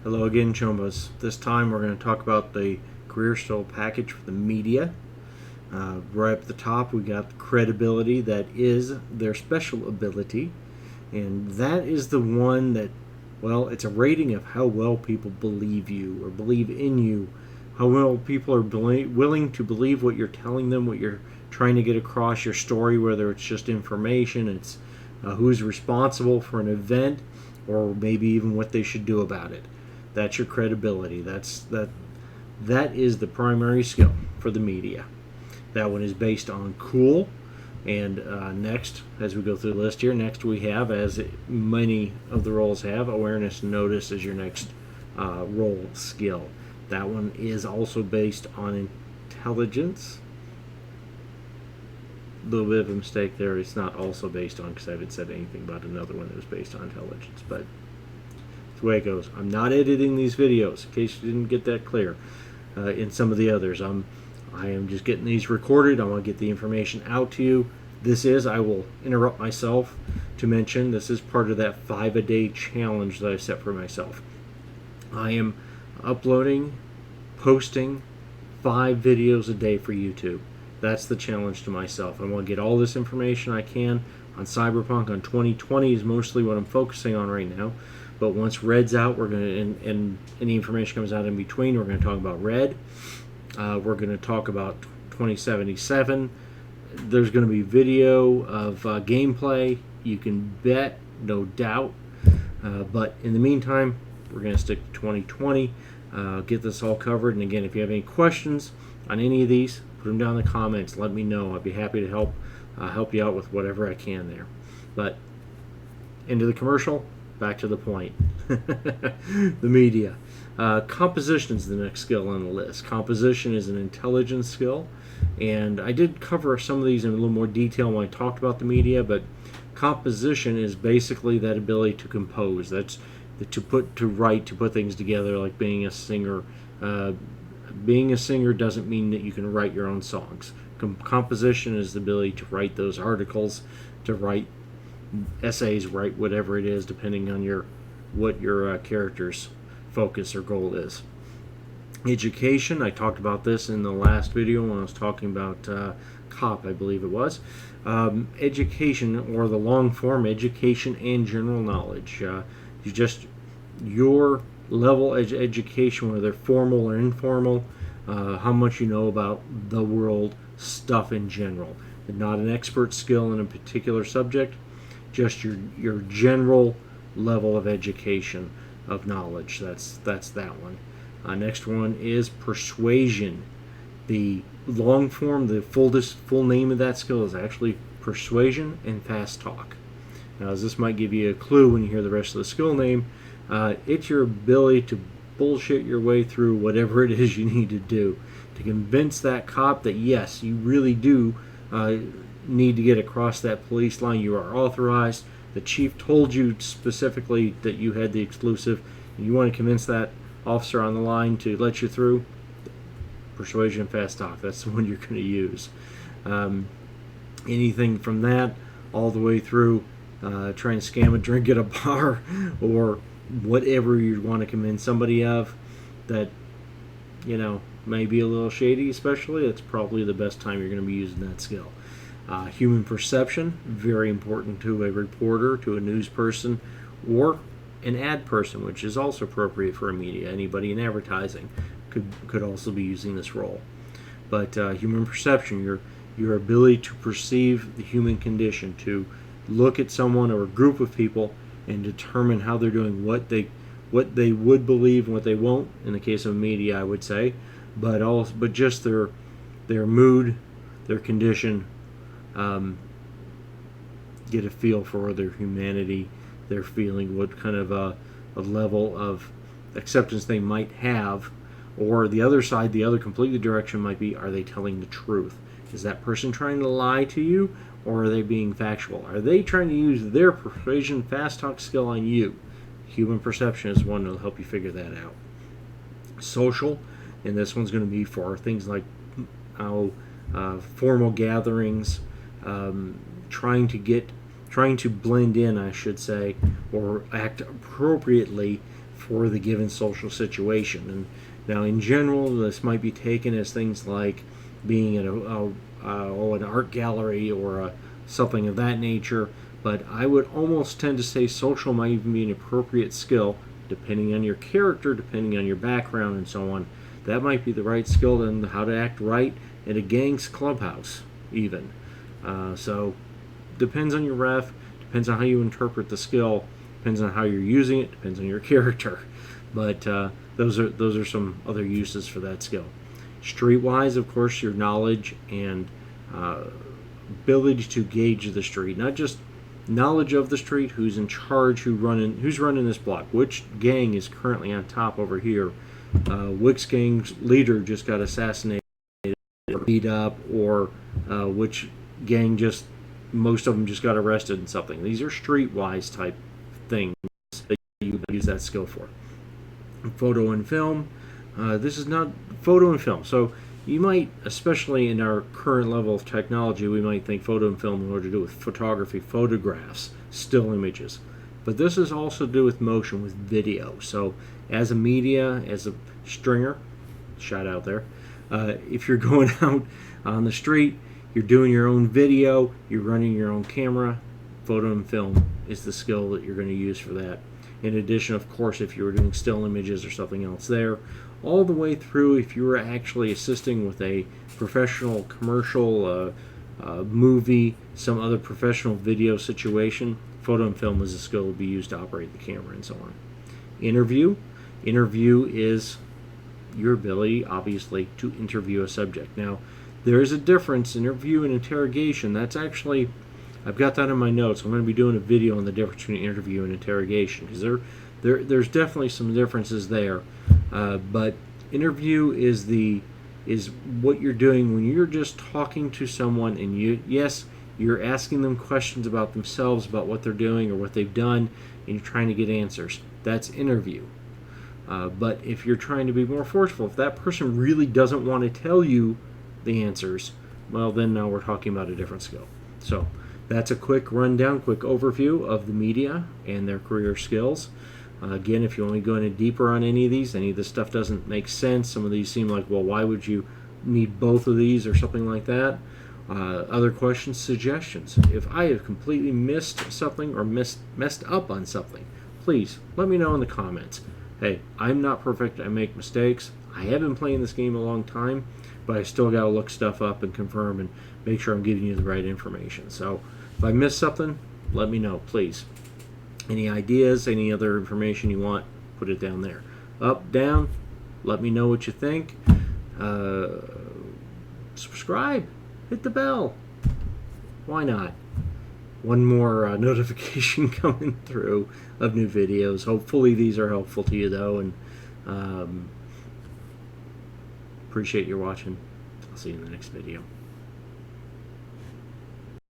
Hello again, Chombas. This time we're going to talk about the career skill package for the media. Right up at the top, we got credibility. That is their special ability, and that is the one that, well, it's a rating of how well people believe you or believe in you, how well people are willing to believe what you're telling them, what you're trying to get across, your story, whether it's just information, it's who's responsible for an event, or maybe even what they should do about it. That's your credibility. That is the primary skill for the media. That one is based on cool. And next, as we go through the list here, next we have, as many of the roles have, awareness and notice is your next role skill. That one is also based on intelligence. A little bit of a mistake there. It's not also based on, because I haven't said anything about another one that was based on intelligence, but the way it goes. I'm not editing these videos, in case you didn't get that clear. In some of the others, I am just getting these recorded. I want to get the information out to you. I will interrupt myself to mention, this is part of that 5-a-day challenge that I set for myself. I am uploading, posting 5 videos a day for YouTube. That's the challenge to myself. I want to get all this information I can on Cyberpunk. On 2020 is mostly what I'm focusing on right now. But once Red's out, we're going to, and any information comes out in between, we're going to talk about Red. We're going to talk about 2077. There's going to be video of gameplay. You can bet, no doubt. But in the meantime, we're going to stick to 2020. Get this all covered. And again, if you have any questions on any of these, put them down in the comments. Let me know. I'd be happy to help you out with whatever I can there. But into the commercial. Back to the point. The media. Composition is the next skill on the list. Composition is an intelligence skill, and I did cover some of these in a little more detail when I talked about the media, but composition is basically that ability to compose. That's to write, to put things together, like being a singer. Being a singer doesn't mean that you can write your own songs. Composition is the ability to write those articles, to write essays, write whatever it is, depending on what your character's focus or goal is. Education, I talked about this in the last video when I was talking about COP, I believe it was. Education, or the long form, education and general knowledge. Your level of education, whether formal or informal, how much you know about the world, stuff in general. Not an expert skill in a particular subject, just your general level of education, of knowledge. That's that one. Next one is persuasion. The long form, the full name of that skill is actually persuasion and fast talk. Now, as this might give you a clue when you hear the rest of the skill name, it's your ability to bullshit your way through whatever it is you need to do to convince that cop that yes, you really do need to get across that police line. You are authorized. The chief told you specifically that you had the exclusive, and you want to convince that officer on the line to let you through. Persuasion, fast talk. That's the one you're going to use. Anything from that all the way through trying to scam a drink at a bar, or whatever you want to convince somebody of that, may be a little shady, especially. That's probably the best time you're going to be using that skill. Human perception, very important to a reporter, to a news person, or an ad person, which is also appropriate for a media. Anybody in advertising could also be using this role. But human perception, your ability to perceive the human condition, to look at someone or a group of people and determine how they're doing, what they would believe and what they won't. In the case of media, I would say, but just their mood, their condition. Get a feel for their humanity, their feeling, what kind of a level of acceptance they might have. Or the other side, the other completely direction might be, are they telling the truth? Is that person trying to lie to you, or are they being factual? Are they trying to use their persuasion fast talk skill on you? Human perception is one that will help you figure that out. Social, and this one's going to be for things like formal gatherings, trying to blend in, I should say, or act appropriately for the given social situation. And now, in general, this might be taken as things like being at an art gallery or something of that nature. But I would almost tend to say social might even be an appropriate skill, depending on your character, depending on your background, and so on. That might be the right skill in how to act right at a gang's clubhouse, even. So, depends on your ref, depends on how you interpret the skill, depends on how you're using it, depends on your character. But those are some other uses for that skill. Streetwise, of course, your knowledge and ability to gauge the street, not just knowledge of the street, who's in charge, who's running this block, which gang is currently on top over here, which gang's leader just got assassinated or beat up, or which gang most of them just got arrested and something. These are streetwise type things that you use that skill for. Photo and film. This is not photo and film. So you might, especially in our current level of technology, we might think photo and film in order to do with photography, photographs, still images. But this is also to do with motion, with video. So as a media, as a stringer, shout out there, if you're going out on the street, you're doing your own video, you're running your own camera, photo and film is the skill that you're going to use for that. In addition, of course, if you were doing still images or something else there, all the way through if you were actually assisting with a professional commercial movie, some other professional video situation, photo and film is a skill to be used to operate the camera and so on. Interview is your ability, obviously, to interview a subject. Now, there is a difference, interview and interrogation. That's actually, I've got that in my notes. I'm going to be doing a video on the difference between interview and interrogation, because there's definitely some differences there. But interview is what you're doing when you're just talking to someone, and you're asking them questions about themselves, about what they're doing or what they've done, and you're trying to get answers. That's interview. But if you're trying to be more forceful, if that person really doesn't want to tell you the answers, well, then now we're talking about a different skill. So that's a quick rundown, quick overview of the media and their career skills. Again, if you want to go any deeper on any of this stuff doesn't make sense. Some of these seem like, well, why would you need both of these or something like that? Other questions, suggestions. If I have completely missed something or messed up on something, please let me know in the comments. Hey, I'm not perfect. I make mistakes. I have been playing this game a long time, but I still got to look stuff up and confirm and make sure I'm giving you the right information. So if I missed something, let me know, please. Any ideas, any other information you want, put it down there. Up, down, let me know what you think. Subscribe, hit the bell. Why not? One more notification coming through of new videos. Hopefully these are helpful to you, though, and appreciate your watching. I'll see you in the next video.